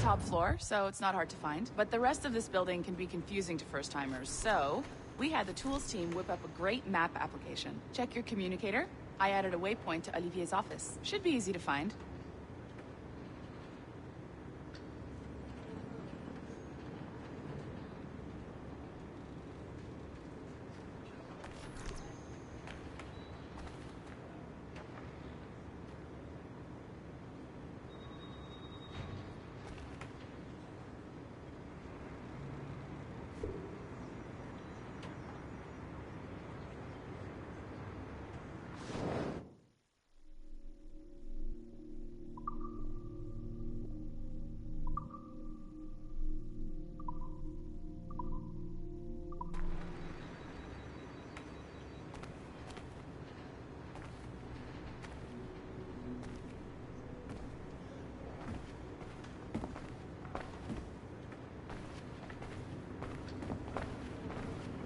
top floor, so it's not hard to find. But the rest of this building can be confusing to first-timers, so we had the tools team whip up a great map application. Check your communicator. I added a waypoint to Olivier's office. Should be easy to find.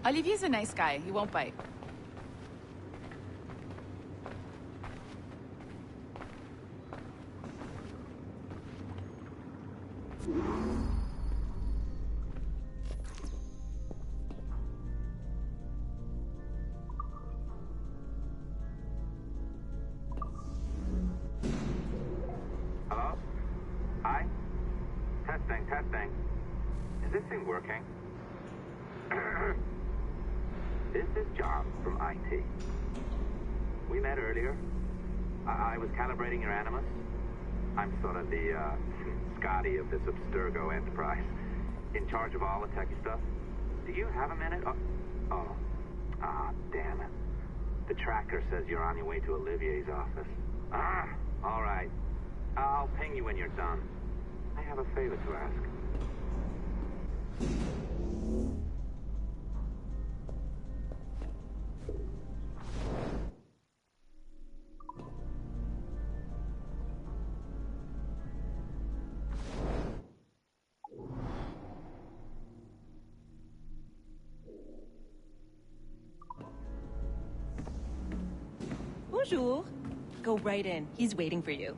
Olivier's a nice guy. He won't bite. Hello? Hi? Testing, testing. Is this thing working? This is John from IT. We met earlier. I was calibrating your Animus. I'm sort of the Scotty of this Abstergo enterprise, in charge of all the techie stuff. Do you have a minute? Damn it. The tracker says you're on your way to Olivier's office. All right. I'll ping you when you're done. I have a favor to ask. Bonjour. Go right in. He's waiting for you.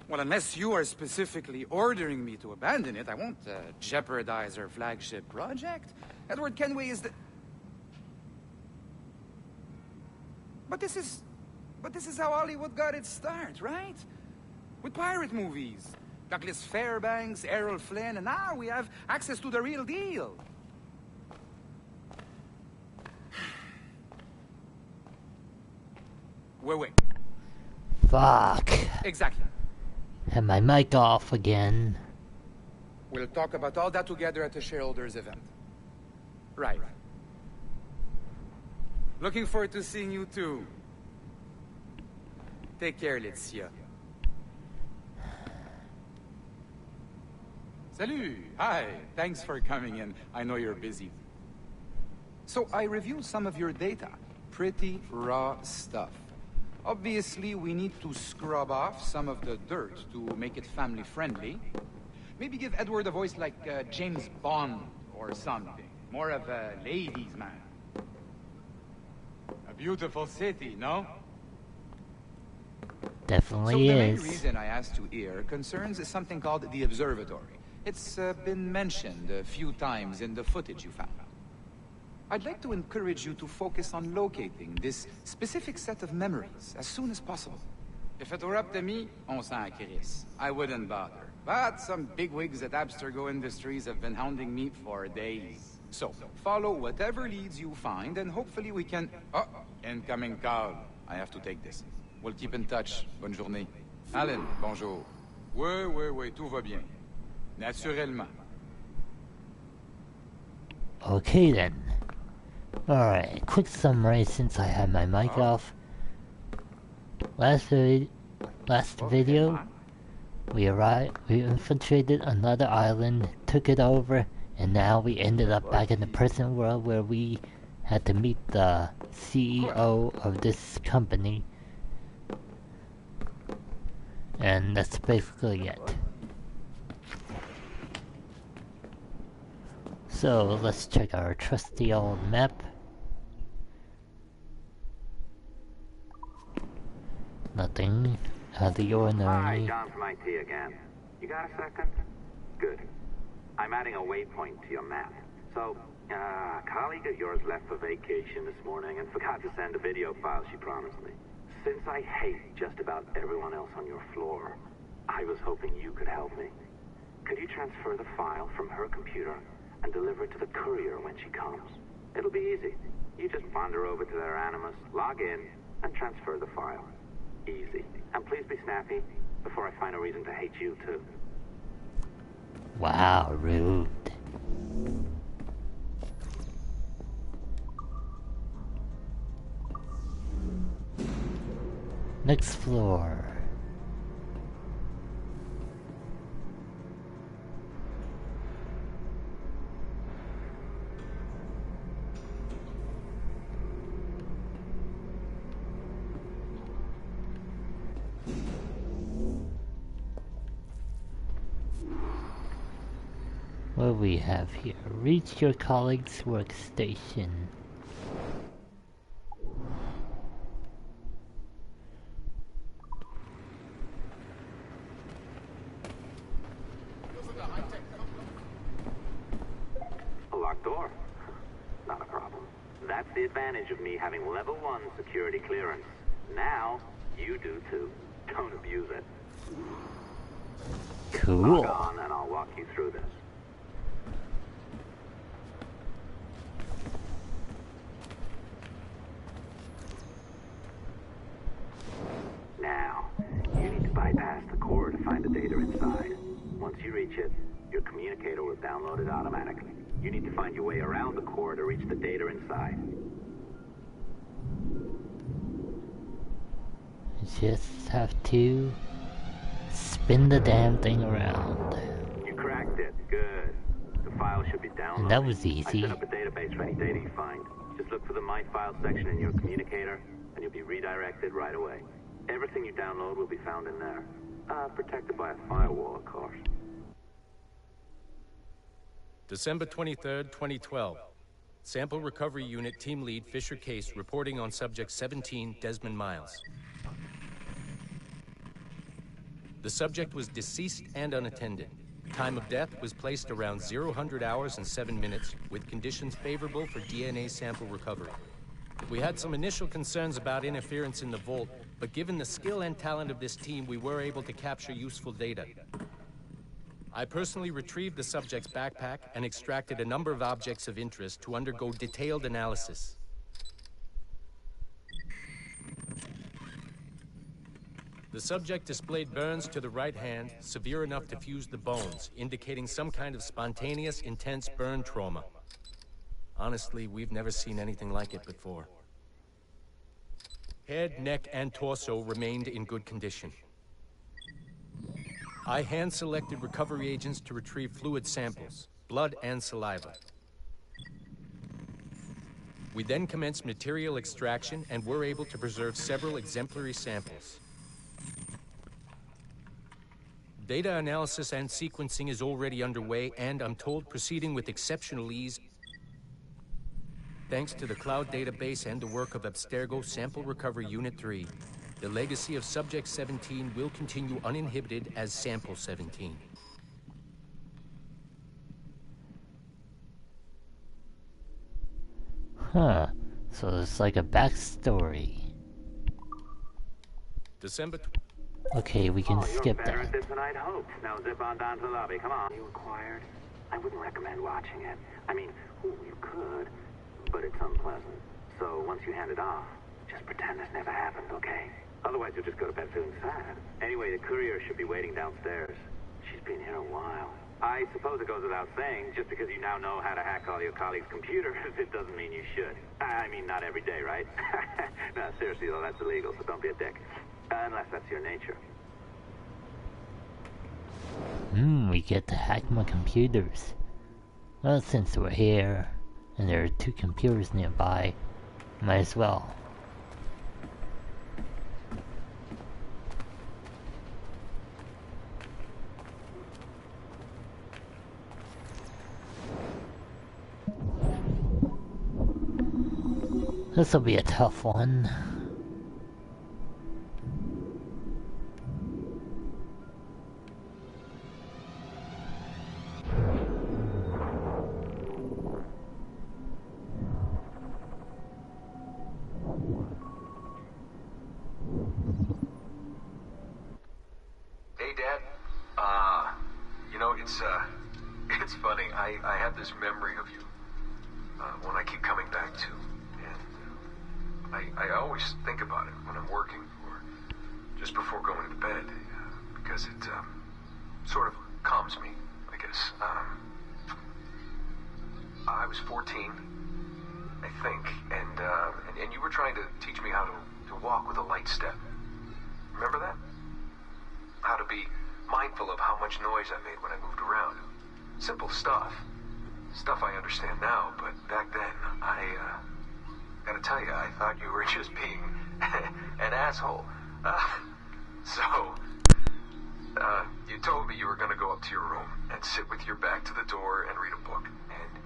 Well, unless you are specifically ordering me to abandon it, I won't jeopardize our flagship project. Edward Kenway is the... But this is how Hollywood got its start, right? With pirate movies. Douglas Fairbanks, Errol Flynn, and now we have access to the real deal. Wait. Fuck. Exactly. Had my mic off again. We'll talk about all that together at the shareholders event. Right. Looking forward to seeing you too. Take care, Laetitia. Salut! Hi! Thanks for coming in. I know you're busy. So I reviewed some of your data. Pretty raw stuff. Obviously, we need to scrub off some of the dirt to make it family-friendly. Maybe give Edward a voice like James Bond or something. More of a ladies' man. A beautiful city, no? Definitely so is. the main reason I asked you here concerns something called the Observatory. It's been mentioned a few times in the footage you found. I'd like to encourage you to focus on locating this specific set of memories as soon as possible. If it were up to me, on s'en crisse. I wouldn't bother. But some bigwigs at Abstergo Industries have been hounding me for days. So, follow whatever leads you find, and hopefully we can... Oh, incoming call. I have to take this. We'll keep in touch. Bonne journée. Alan, bonjour. Oui, tout va bien. Naturellement. Okay then. Alright, quick summary since I had my mic off. Last video, we infiltrated another island, took it over, and now we ended up back in the present world where we had to meet the CEO of this company. And that's basically it. So let's check our trusty old map. Nothing out of the Hi, ordinary. John from IT again. You got a second? Good. I'm adding a waypoint to your map. So, a colleague of yours left for vacation this morning and forgot to send a video file she promised me. Since I hate just about everyone else on your floor, I was hoping you could help me. Could you transfer the file from her computer and deliver it to the courier when she comes? It'll be easy. You just wander over to their Animus, log in, and transfer the file. Easy. And please be snappy before I find a reason to hate you too. Wow, rude. Next floor. What do we have here? Reach your colleague's workstation. A locked door? Not a problem. That's the advantage of me having level 1 security clearance. Now, you do too. Don't abuse it. Cool. Log on and I'll walk you through this. Now, you need to bypass the core to find the data inside. Once you reach it, your communicator will download it automatically. You need to find your way around the core to reach the data inside. Just have to spin the damn thing around. You cracked it. Good. The file should be downloaded. And that was I easy. set up a database for any data you find. Just look for the My Files section in your communicator, and you'll be redirected right away. Everything you download will be found in there. Protected by a firewall, of course. December 23rd, 2012. Sample Recovery Unit Team Lead Fisher Case reporting on Subject 17, Desmond Miles. The subject was deceased and unattended. Time of death was placed around 0000 hours and 7 minutes, with conditions favorable for DNA sample recovery. We had some initial concerns about interference in the vault, but given the skill and talent of this team, we were able to capture useful data. I personally retrieved the subject's backpack and extracted a number of objects of interest to undergo detailed analysis. The subject displayed burns to the right hand, severe enough to fuse the bones, indicating some kind of spontaneous, intense burn trauma. Honestly, we've never seen anything like it before. Head, neck, and torso remained in good condition. I hand-selected recovery agents to retrieve fluid samples, blood and saliva. We then commenced material extraction and were able to preserve several exemplary samples. Data analysis and sequencing is already underway, and I'm told proceeding with exceptional ease thanks to the cloud database and the work of Abstergo Sample Recovery Unit 3. The legacy of Subject 17 will continue uninhibited as Sample 17. Huh. So it's like a backstory. December. Okay, we can You're skip better that. at this than I'd hoped. Now zip on down to the lobby. Come on. You acquired? I wouldn't recommend watching it. I mean, you could, but it's unpleasant. So once you hand it off, just pretend this never happened, okay? Otherwise, you'll just go to bed feeling sad. Anyway, the courier should be waiting downstairs. She's been here a while. I suppose it goes without saying, just because you now know how to hack all your colleagues' computers, it doesn't mean you should. I mean, not every day, right? No, seriously, though, that's illegal, so don't be a dick. Unless that's your nature. We get to hack my computers. Well, since we're here, and there are 2 computers nearby, might as well. This'll be a tough one. Hey, Dad. You know, it's funny. I have this memory of you, one I keep coming back to. And I always think about it when I'm working or just before going to bed, because it, sort of calms me, I guess. I was 14, I think, and you were trying to teach me how to walk with a light step. Remember that? How to be mindful of how much noise I made when I moved around. Simple stuff. Stuff I understand now, but back then, gotta tell you, I thought you were just being an asshole. You told me you were gonna go up to your room and sit with your back to the door and read a book. And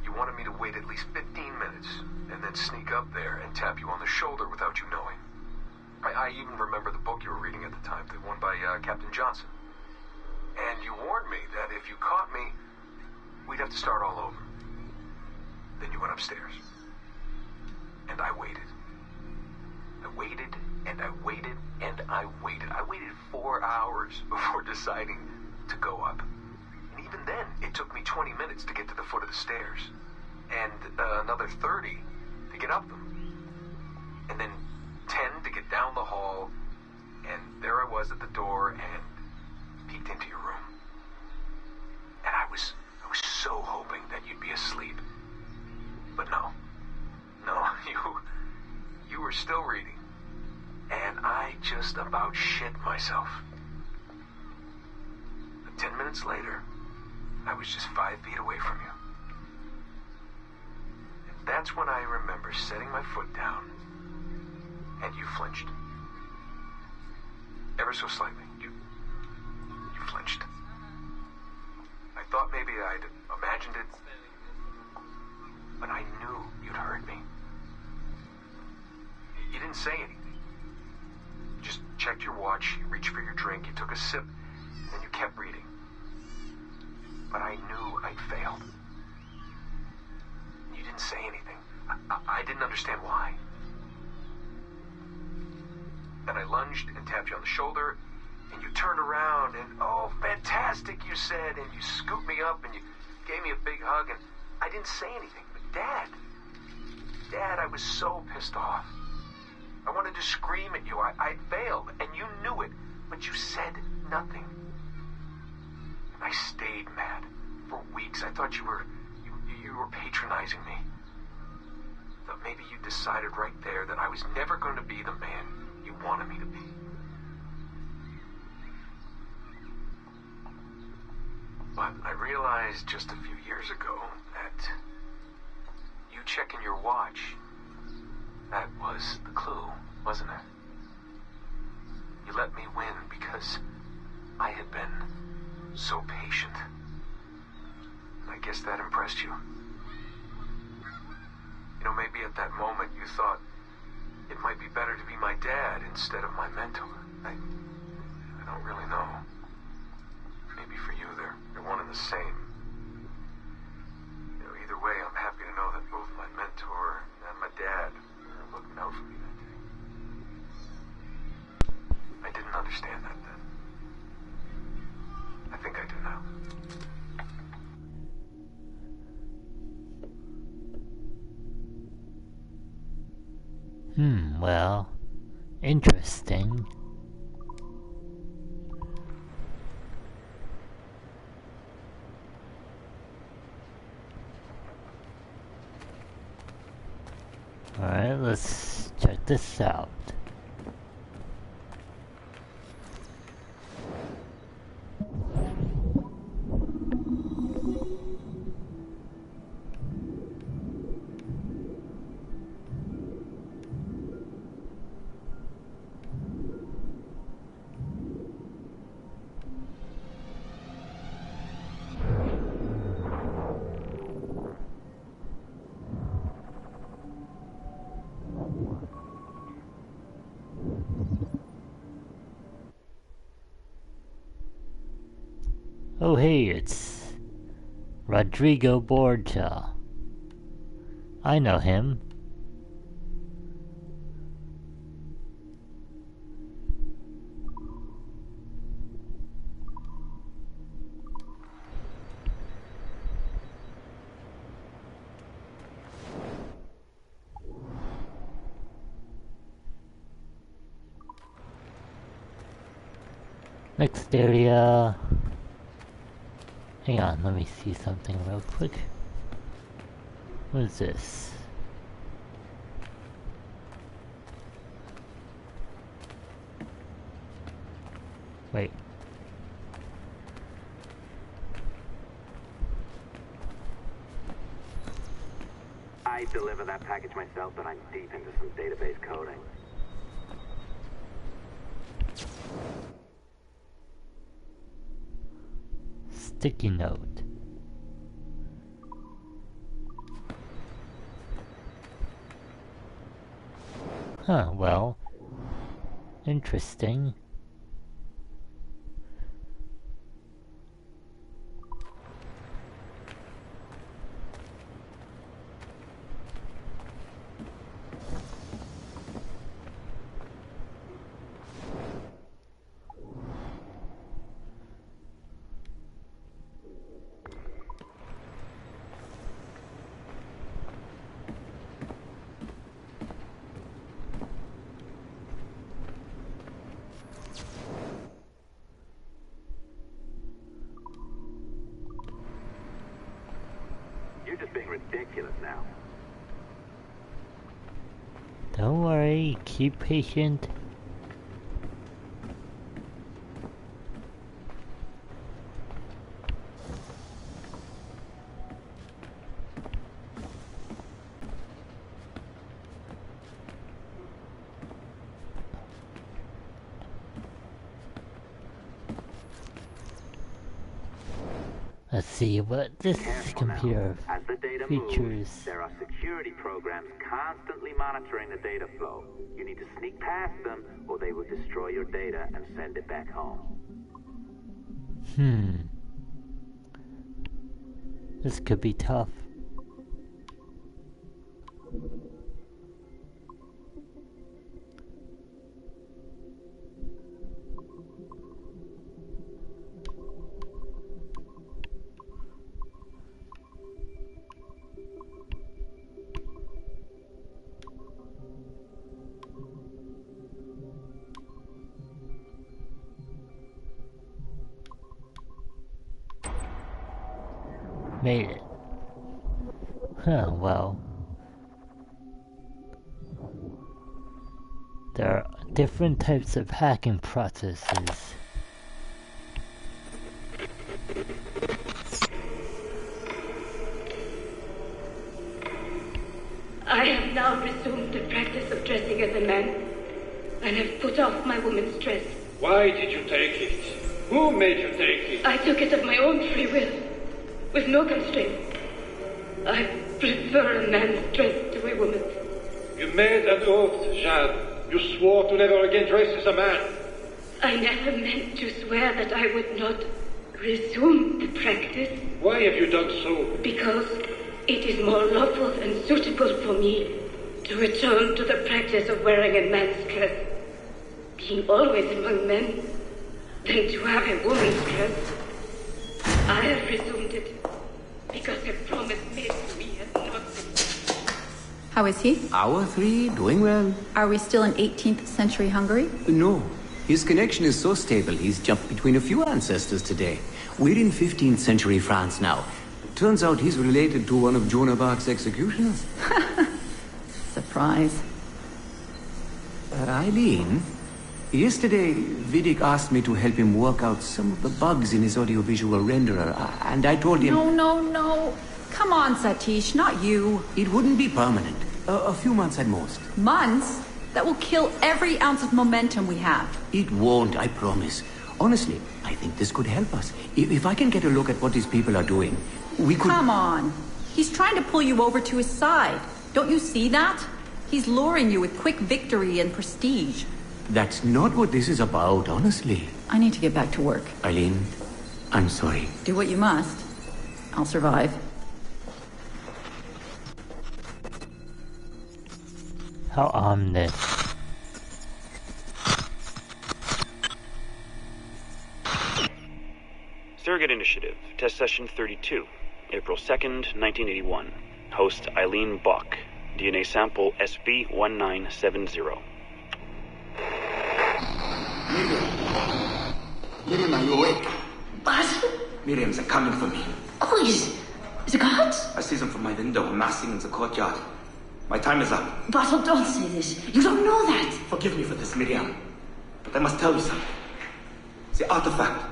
you wanted me to wait at least 15 minutes and then sneak up there and tap you on the shoulder without you knowing. I even remember the book you were reading at the time, the one by Captain Johnson. And you warned me that if you caught me, we'd have to start all over. Then you went upstairs. And I waited. I waited, and I waited, and I waited. I waited 4 hours before deciding to go up. And even then, it took me 20 minutes to get to the foot of the stairs. And another 30 to get up them. And then 10 to get down the hall, and there I was at the door and peeked into your room. And I was so hoping that you'd be asleep. But no, you were still reading, and I just about shit myself. But 10 minutes later, I was just 5 feet away from you. And that's when I remember setting my foot down. And you flinched. Ever so slightly. You flinched. I thought maybe I'd imagined it, but I knew you'd heard me. You didn't say anything. You just checked your watch, you reached for your drink, you took a sip, and then you kept reading. But I knew I'd failed. You didn't say anything. I didn't understand why. Then I lunged and tapped you on the shoulder, and you turned around, and oh, fantastic, you said, and you scooped me up, and you gave me a big hug, and I didn't say anything. But Dad, I was so pissed off. I wanted to scream at you. I'd failed, and you knew it, but you said nothing. And I stayed mad for weeks. I thought you were patronizing me. I thought maybe you decided right there that I was never going to be the man you wanted me to be. But I realized just a few years ago that you checking your watch, that was the clue, wasn't it? You let me win because I had been so patient. I guess that impressed you. You know, maybe at that moment you thought it might be better to be my dad instead of my mentor. I don't really know. Maybe for you they're one and the same. You know, either way, I'm happy to know that both my mentor and my dad are looking out for me that day. I didn't understand that then. I think I do now. Well, interesting. Alright, let's check this out. Oh hey, it's Rodrigo Borgia. I know him. Next area. Hang on, let me see something real quick. What is this? Wait. I deliver that package myself, but I'm deep into some database coding. Sticky note. Huh, well, interesting. You're just being ridiculous now. Don't worry, keep patient. Let's see what this computer As the data features. moves, there are security programs constantly monitoring the data flow. You need to sneak past them, or they will destroy your data and send it back home. This could be tough. Made it. Huh, well. There are different types of hacking processes. I have now resumed the practice of dressing as a man, and have put off my woman's dress. Why did you take it? Who made you take it? I took it of my own free will, with no constraint. I prefer a man's dress to a woman's. You made an oath, Jeanne. You swore to never again dress as a man. I never meant to swear that I would not resume the practice. Why have you done so? Because it is more lawful and suitable for me to return to the practice of wearing a man's dress, being always among men, than to have a woman's dress. I have resumed it because a promise made to me has not been. How is he? Our three, doing well. Are we still in 18th century Hungary? No. His connection is so stable, he's jumped between a few ancestors today. We're in 15th century France now. Turns out he's related to one of Joan of Arc's executioners. Surprise. Eileen, yesterday Vidic asked me to help him work out some of the bugs in his audiovisual renderer, and I told him... No. Come on, Satish, not you. It wouldn't be permanent. A few months at most. Months? That will kill every ounce of momentum we have. It won't, I promise. Honestly, I think this could help us. If I can get a look at what these people are doing, we could... Come on. He's trying to pull you over to his side. Don't you see that? He's luring you with quick victory and prestige. That's not what this is about, honestly. I need to get back to work. Eileen, I'm sorry. Do what you must. I'll survive. How ominous. Surrogate Initiative, Test Session 32, April 2nd, 1981. Host Eileen Bach. DNA sample SB1970. Miriam, are you awake? What? Miriam, they're coming for me. Oh, is it guards? I see them from my window, amassing in the courtyard. My time is up. Basil, don't say this. You don't know that. Forgive me for this, Miriam. But I must tell you something. The artifact.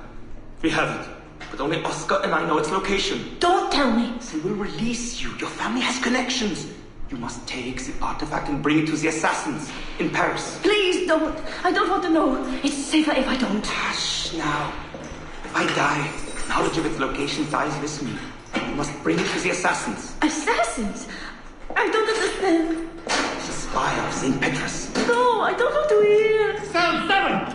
We have it. But only Oscar and I know its location. Don't tell me. They will release you. Your family has connections. You must take the artifact and bring it to the assassins in Paris. Please don't. I don't want to know. It's safer if I don't. Hush now. If I die, knowledge of its location dies with me. You must bring it to the assassins. Assassins? I don't understand. The spire of St. Petrus. No, I don't want to hear. Cell 7!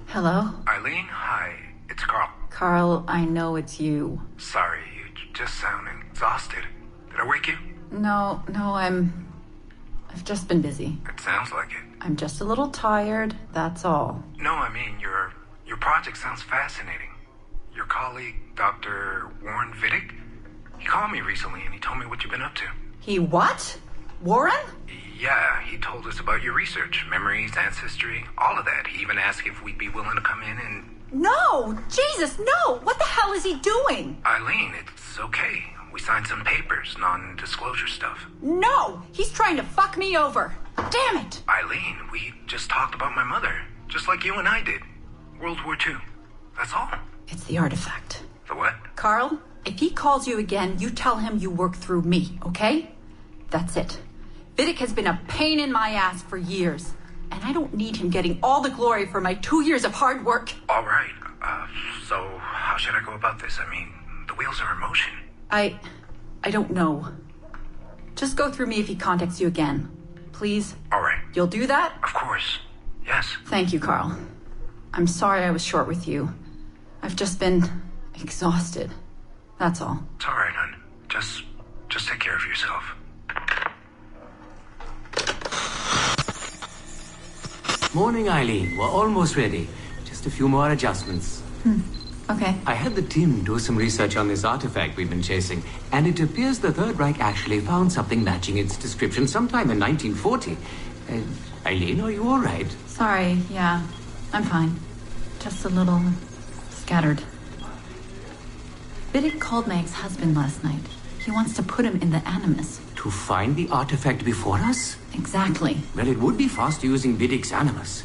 Hello? Eileen, hi. It's Carl. Carl, I know it's you. Sorry, you just sound exhausted. Did I wake you? No, I've just been busy. It sounds like it. I'm just a little tired, that's all. No, I mean, your project sounds fascinating. Your colleague, Dr. Warren Vidic, he called me recently and he told me what you've been up to. He what? Warren? Yeah, he told us about your research, memories, ancestry, all of that. He even asked if we'd be willing to come in and... No! Jesus, no! What the hell is he doing? Eileen, it's okay. We signed some papers, non-disclosure stuff. No! He's trying to fuck me over. Damn it! Eileen, we just talked about my mother, just like you and I did. World War II. That's all. It's the artifact. The what? Carl, if he calls you again, you tell him you work through me, okay? That's it. Vidic has been a pain in my ass for years, and I don't need him getting all the glory for my 2 years of hard work. All right. So how should I go about this? I mean, the wheels are in motion. I don't know. Just go through me if he contacts you again. Please? All right. You'll do that? Of course. Yes. Thank you, Carl. I'm sorry I was short with you. I've just been exhausted. That's all. It's all right, hon. Just take care of yourself. Morning, Eileen. We're almost ready. Just a few more adjustments. Okay. I had the team do some research on this artifact we've been chasing, and it appears the Third Reich actually found something matching its description sometime in 1940. Eileen, are you all right? Sorry, yeah. I'm fine. Just a little scattered. Vidic called my ex-husband last night. He wants to put him in the Animus. To find the artifact before us? Exactly. Well, it would be fast using Vidic's Animus.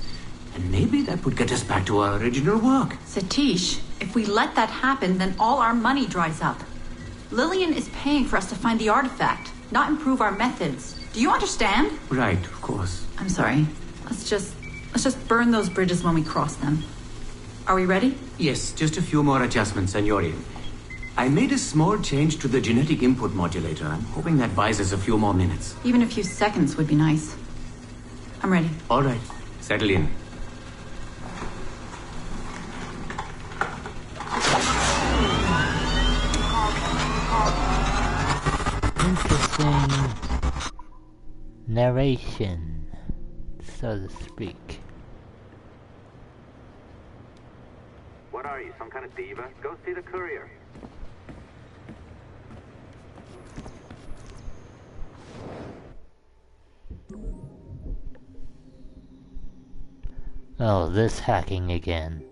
And maybe that would get us back to our original work. Satish, if we let that happen, then all our money dries up. Lillian is paying for us to find the artifact, not improve our methods. Do you understand? Right, of course. I'm sorry. Let's just burn those bridges when we cross them. Are we ready? Yes, just a few more adjustments and you're in. I made a small change to the genetic input modulator. I'm hoping that buys us a few more minutes. Even a few seconds would be nice. I'm ready. All right. Settle in. Interesting narration, so to speak. What are you, some kind of diva? Go see the courier. Oh, this hacking again.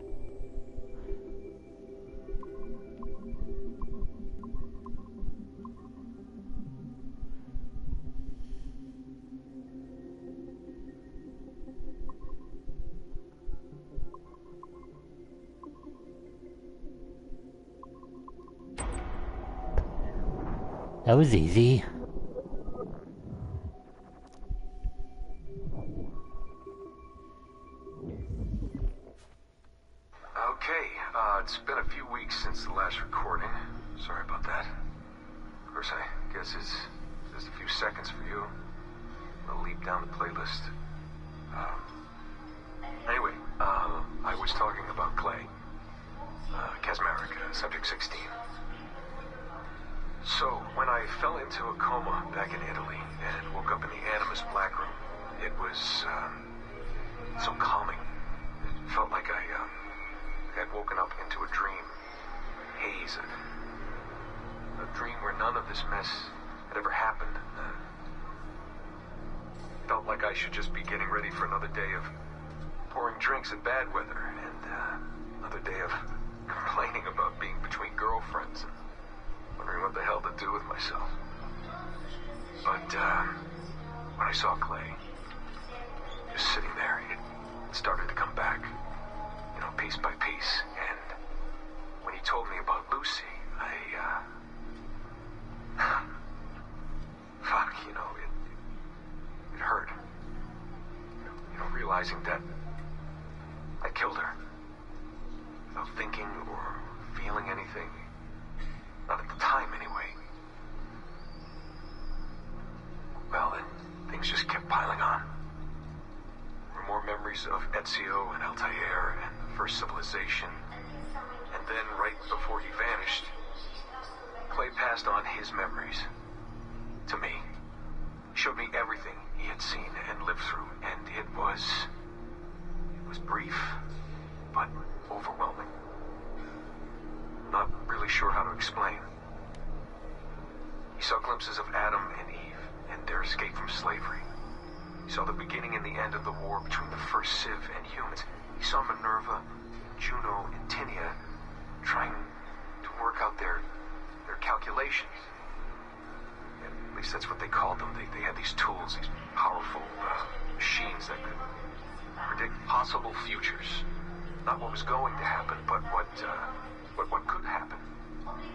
That was easy. It's been a few weeks since the last recording. Sorry about that. Of course, I guess it's just a few seconds for you. I'll leap down the playlist. Anyway, I was talking about Clay. Casmeric, subject 16. So, when I fell into a coma back in Italy and woke up in the Animus Black Room, it was, so calming. It felt like I had woken up into a dream. Haze. A dream where none of this mess had ever happened. Felt like I should just be getting ready for another day of pouring drinks in bad weather and another day of complaining about being between girlfriends and wondering what the hell to do with myself. But when I saw Clay just sitting there, it started to come back, you know, piece by piece. And when he told me about Lucy, fuck, you know, it hurt. You know, realizing that I killed her without thinking or feeling anything. Not at the time, anyway. Well, then, things just kept piling on. There were more memories of Ezio and Altair and the First Civilization. And then, right before he vanished, Clay passed on his memories to me. He showed me everything he had seen and lived through, and it was brief, but overwhelming. Not really sure how to explain. He saw glimpses of Adam and Eve and their escape from slavery. He saw the beginning and the end of the war between the first Civ and humans. He saw Minerva, Juno, and Tinia trying to work out their calculations. At least that's what they called them. They had these tools, these powerful machines that could predict possible futures. Not what was going to happen, but what could happen.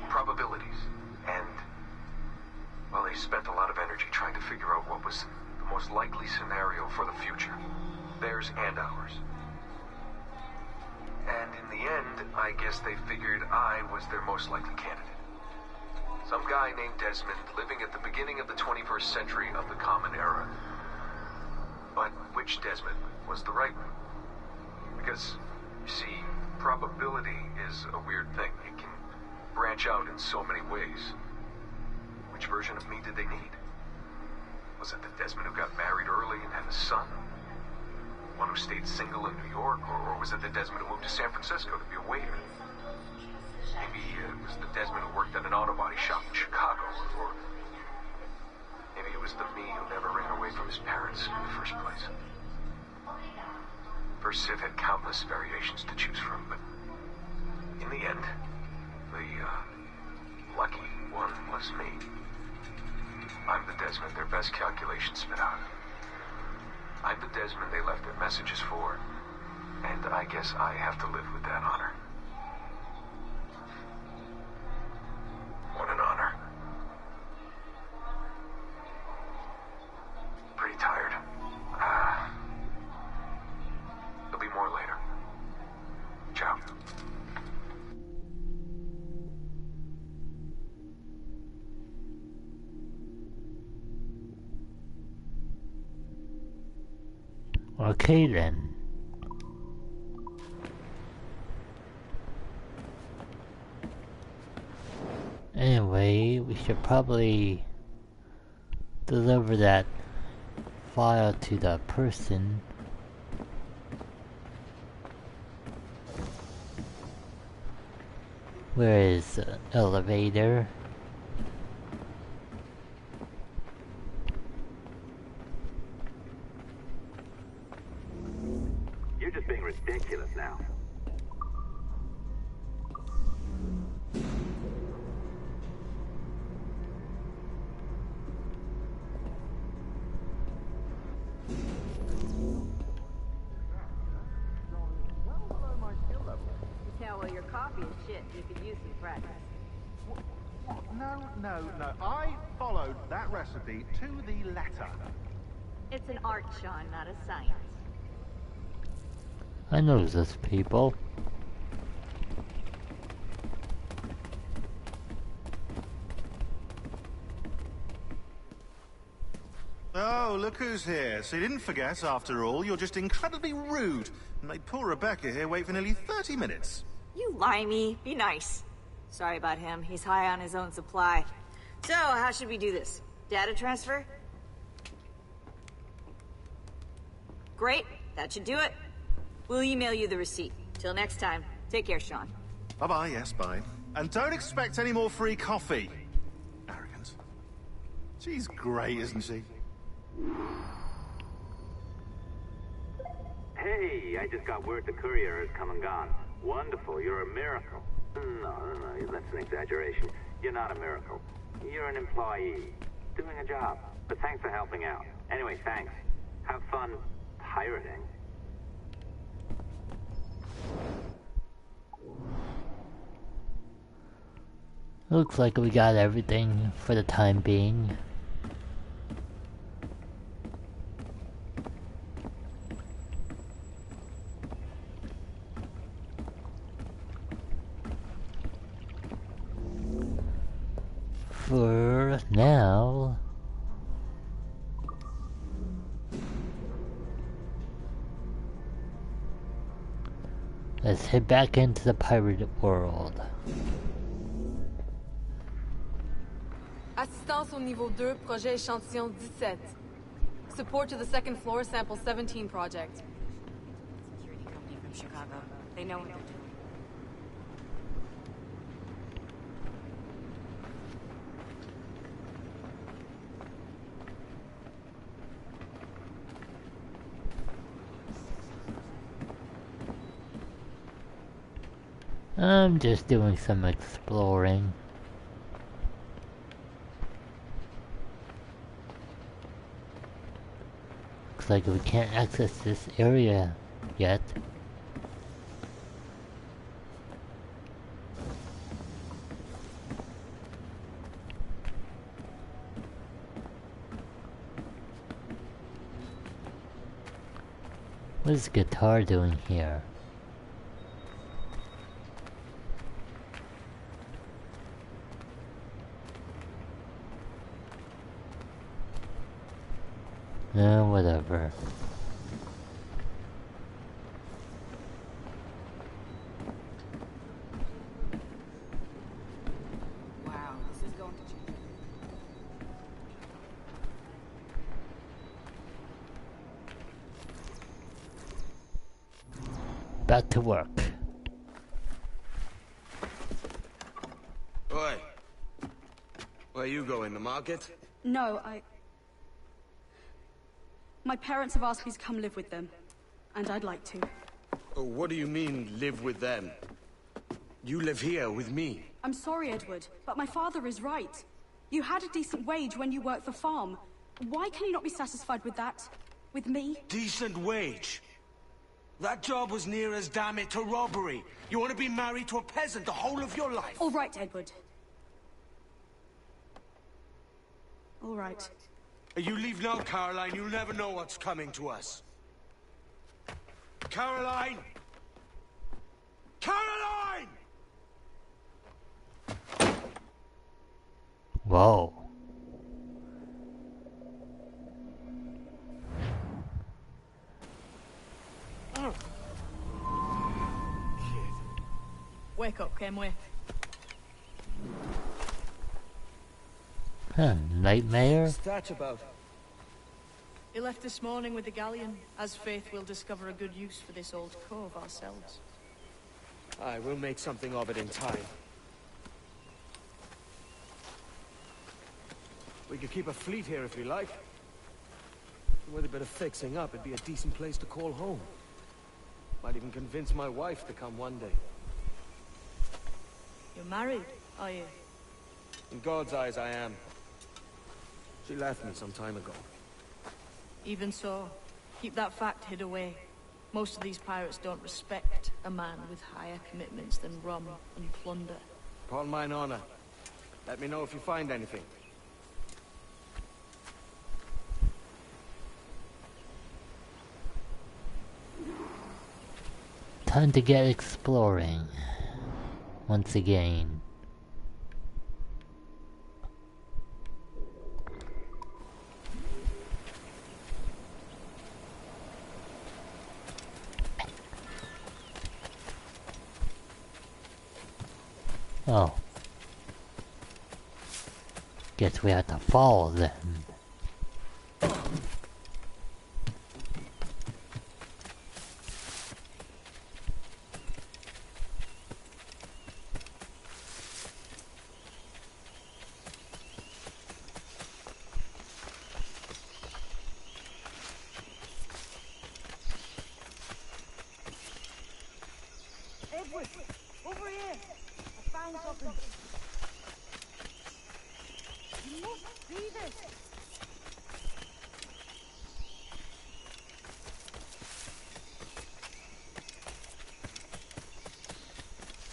Probabilities. And, well, they spent a lot of energy trying to figure out what was the most likely scenario for the future. Theirs and ours. And in the end, I guess they figured I was their most likely candidate. Some guy named Desmond living at the beginning of the 21st century of the Common Era. But which Desmond was the right one? Because, you see, probability is a weird thing. It can branch out in so many ways. Which version of me did they need? Was it the Desmond who got married early and had a son? One who stayed single in New York? Or was it the Desmond who moved to San Francisco to be a waiter? Maybe it was the Desmond who worked at an auto body shop in Chicago, or maybe it was the me who never ran away from his parents in the first place. First Civ had countless variations to choose from, but in the end, the lucky one was me. I'm the Desmond their best calculations spit out. I'm the Desmond they left their messages for, and I guess I have to live with that honor. What an honor. Pretty tired. There'll be more later. Ciao. Okay then. Anyway, we should probably deliver that file to the person. Where is the elevator? You're just being ridiculous now. No. I followed that recipe to the letter. It's an art, Sean, not a science. I know those people. Oh, look who's here. So you didn't forget, after all, you're just incredibly rude and made poor Rebecca here wait for nearly 30 minutes. You limey. Be nice. Sorry about him. He's high on his own supply. So, how should we do this? Data transfer? Great. That should do it. We'll email you the receipt. Till next time. Take care, Sean. Bye-bye, yes, bye. And don't expect any more free coffee. Arrogant. She's great, isn't she? Hey, I just got word the courier has come and gone. Wonderful, you're a miracle. No, that's an exaggeration. You're not a miracle. You're an employee, doing a job. But thanks for helping out. Anyway, thanks. Have fun pirating. Looks like we got everything for the time being. For now, let's head back into the pirate world. Assistance au niveau 2, projet échantillon 17. Support to the second floor sample 17 project. Security company from Chicago. They know what they're doing. I'm just doing some exploring. Looks like we can't access this area yet. What is the guitar doing here? Whatever. Wow, this is going to change. Back to work. Oi. Where you going, the market? No, My parents have asked me to come live with them, and I'd like to. Oh, what do you mean, live with them? You live here with me. I'm sorry, Edward, but my father is right. You had a decent wage when you worked the farm. Why can you not be satisfied with that? With me? Decent wage? That job was near as, damn it, to robbery. You want to be married to a peasant the whole of your life? All right, Edward. All right. You leave now, Caroline, you'll never know what's coming to us. Caroline! Caroline! Whoa. Wake up, Kenway. Huh, nightmare? What's that about? He left this morning with the galleon. As Faith will discover a good use for this old cove ourselves. Aye, we'll make something of it in time. We could keep a fleet here if we like. With a bit of fixing up, it'd be a decent place to call home. Might even convince my wife to come one day. You're married, are you? In God's eyes, I am. She left me some time ago. Even so, keep that fact hid away. Most of these pirates don't respect a man with higher commitments than rum and plunder. Upon mine honor. Let me know if you find anything. Time to get exploring. Once again. Oh. Guess we have to follow them. Edward, over here. I found something. You must see this.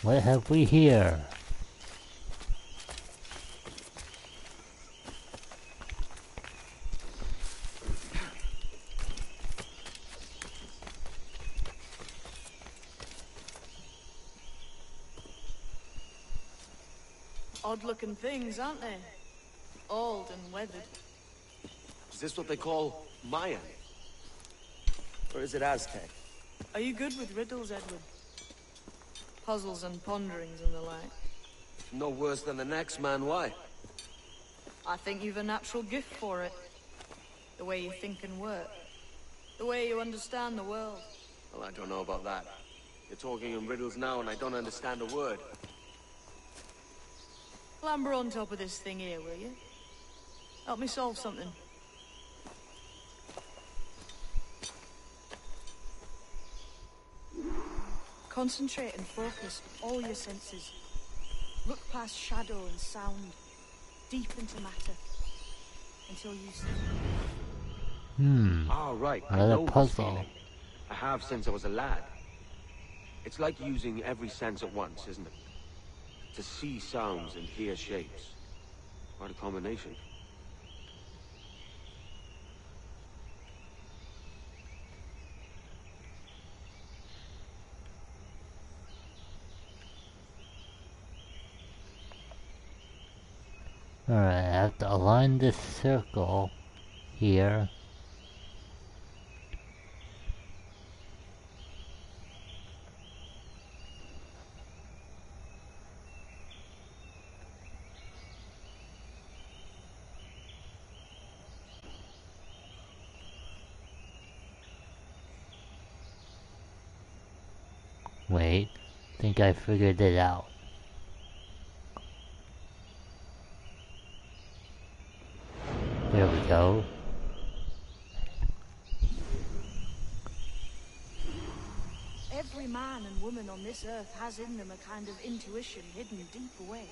What have we here? Odd-looking things, aren't they? Old and weathered. Is this what they call Mayan? Or is it Aztec? Are you good with riddles, Edward? Puzzles and ponderings and the like? No worse than the next man, why? I think you've a natural gift for it. The way you think and work. The way you understand the world. Well, I don't know about that. You're talking in riddles now and I don't understand a word. Clamber on top of this thing here, will you? Help me solve something. Concentrate and focus all your senses. Look past shadow and sound, deep into matter, until you see. Ah, right. I Another know this puzzle. feeling. I have since I was a lad. It's like using every sense at once, isn't it? To see sounds and hear shapes. Quite a combination. Alright, I have to align this circle here. Wait, think I figured it out. There we go. Every man and woman on this earth has in them a kind of intuition hidden deep away.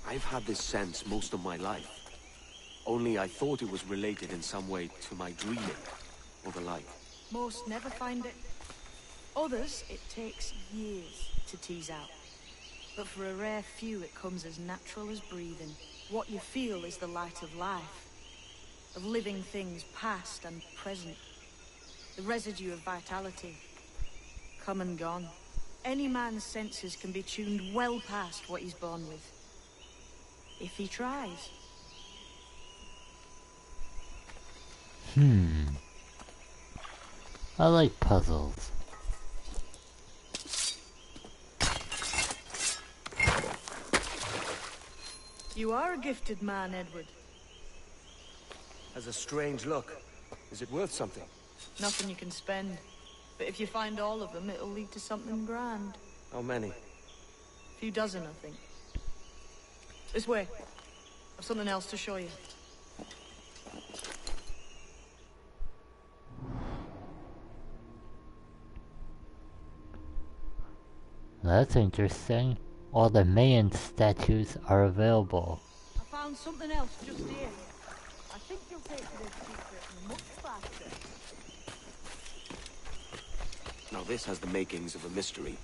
I've had this sense most of my life. Only I thought it was related in some way to my dreaming, or the like. Most never find it. Others, it takes years to tease out. But for a rare few, it comes as natural as breathing. What you feel is the light of life. Of living things past and present. The residue of vitality. Come and gone. Any man's senses can be tuned well past what he's born with. If he tries. I like puzzles. You are a gifted man, Edward. Has a strange look. Is it worth something? Nothing you can spend. But if you find all of them, it'll lead to something grand. How many? A few dozen, I think. This way. I've something else to show you. That's interesting. All the Mayan statues are available. I found something else just here. I think you'll take to this secret much faster. Now this has the makings of a mystery.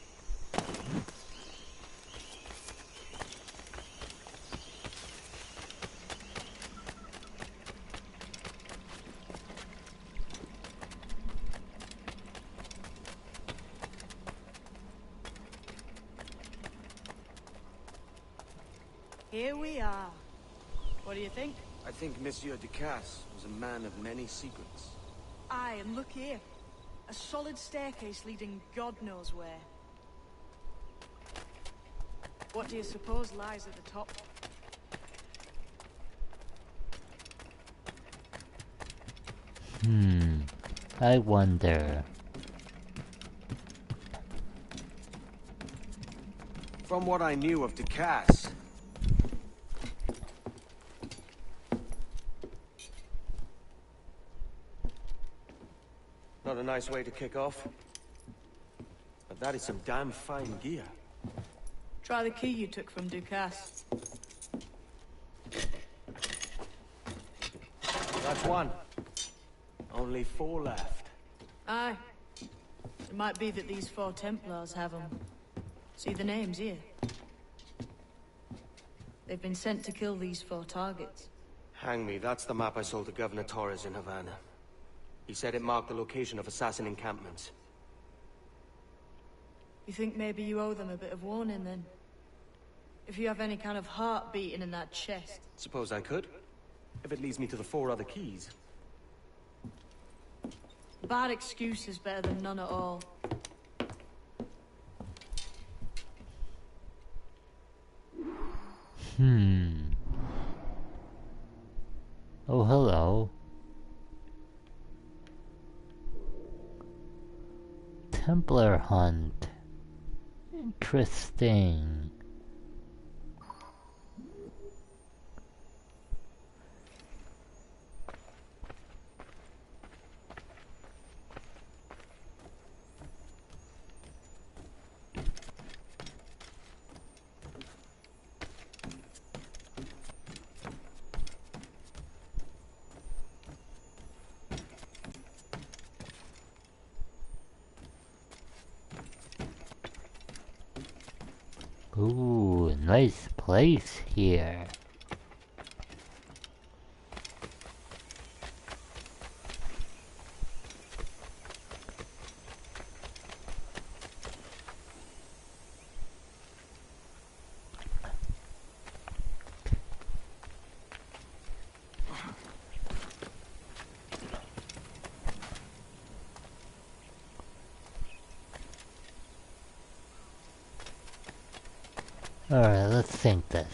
Here we are. What do you think? I think Monsieur Ducasse was a man of many secrets. Aye, and look here. A solid staircase leading God knows where. What do you suppose lies at the top? I wonder. From what I knew of Ducasse, not a nice way to kick off. But that is some damn fine gear. Try the key you took from Ducasse. That's one. Only 4 left. Aye. It might be that these 4 Templars have them. See the names here? They've been sent to kill these 4 targets. Hang me, that's the map I sold to Governor Torres in Havana. He said it marked the location of assassin encampments. You think maybe you owe them a bit of warning, then? If you have any kind of heart beating in that chest. Suppose I could, if it leads me to the 4 other keys. Bad excuse is better than none at all. Oh, hello. Templar hunt. Interesting. Ooh, nice place here. Alright, let's think this.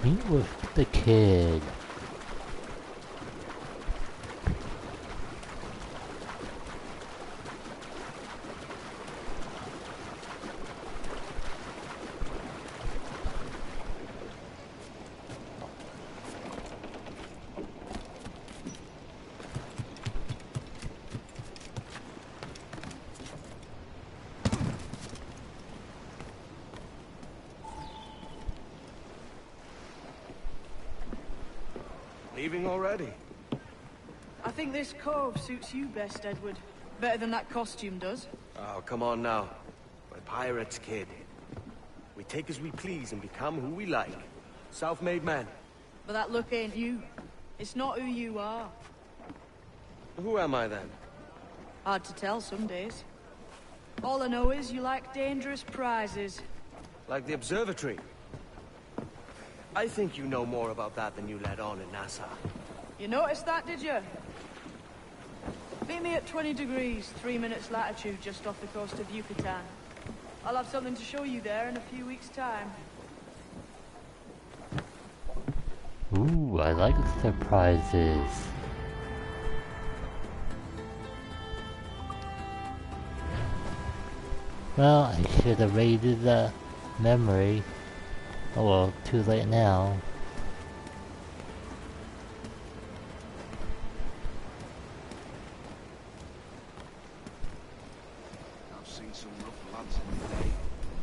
Meet with the kid. Leaving already? I think this cove suits you best, Edward. Better than that costume does. Oh, come on now. We're pirates, kid. We take as we please and become who we like. Self-made men. But that look ain't you. It's not who you are. Who am I then? Hard to tell some days. All I know is you like dangerous prizes. Like the observatory. I think you know more about that than you let on in Nassau. You noticed that, did you? Meet me at 20 degrees, 3 minutes latitude just off the coast of Yucatan. I'll have something to show you there in a few weeks' time. Ooh, I like surprises. Well, I should have raided the memory. Oh well, too late now. I've seen some rough lads in the day.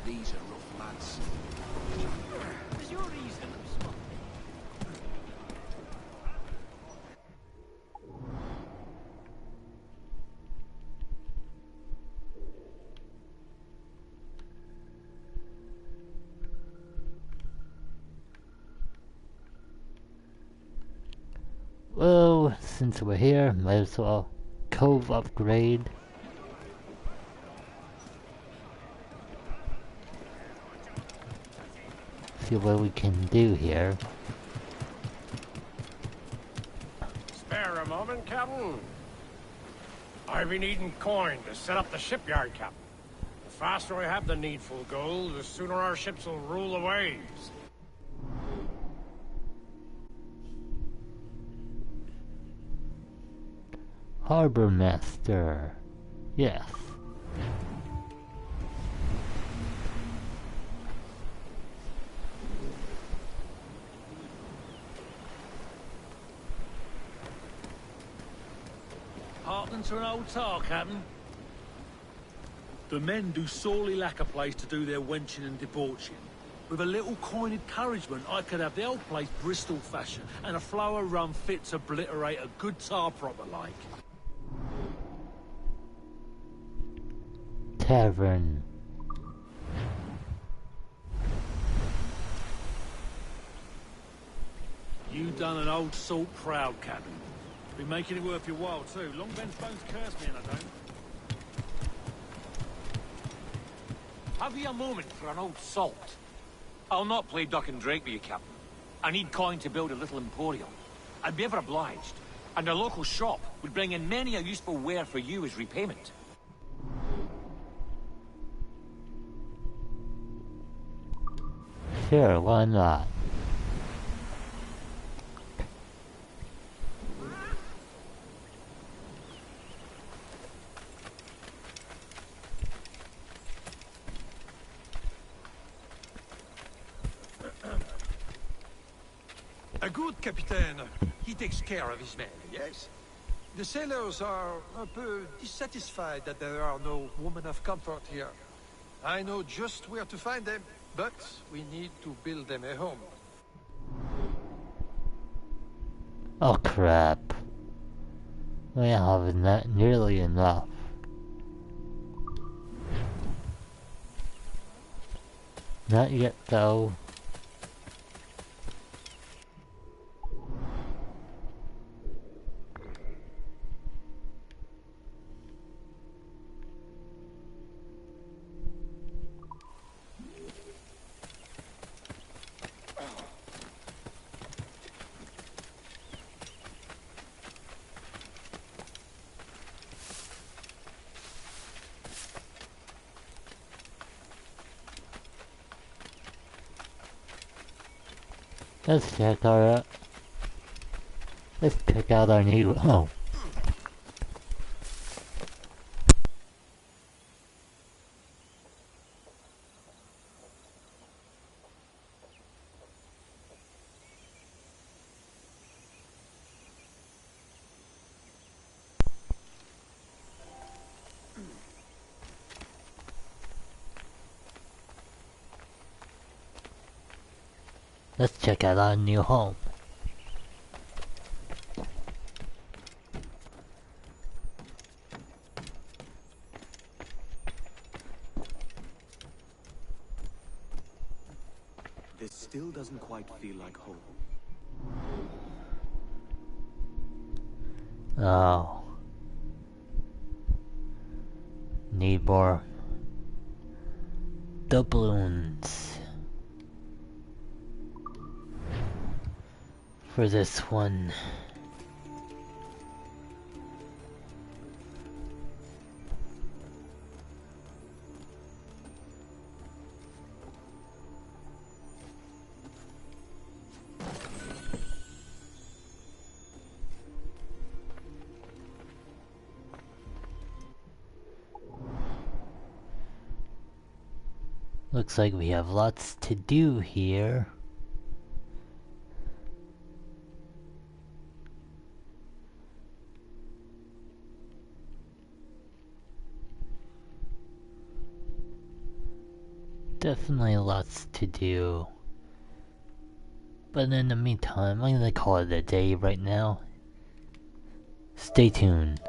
These are rough lads. Is your reason smart? Well, since we're here, might as well cove upgrade. See what we can do here. Spare a moment, Captain. I've been needing coin to set up the shipyard, Captain. The faster we have the needful gold, the sooner our ships will rule the waves. Harbor Master. Yes. Hearken to an old tar, Captain. The men do sorely lack a place to do their wenching and debauching. With a little coin encouragement, I could have the old place Bristol fashion, and a flow of rum fit to obliterate a good tar proper like. Tavern. You done an old salt proud, Captain. Been making it worth your while, too. Long Ben's bones curse me, and I don't. Have you a moment for an old salt? I'll not play duck and drake with you, Captain. I need coin to build a little emporium. I'd be ever obliged. And a local shop would bring in many a useful ware for you as repayment. Sure, why not? A good captain, he takes care of his men, yes? The sailors are un peu dissatisfied that there are no women of comfort here. I know just where to find them, but we need to build them a home. Oh crap. We have not nearly enough. Not yet though. Let's check out our new home. Let's check out our new home. This still doesn't quite feel like home. Oh. Need more doubloons for this one. Looks like we have lots to do here. Definitely lots to do. But in the meantime, I'm gonna call it a day right now. Stay tuned.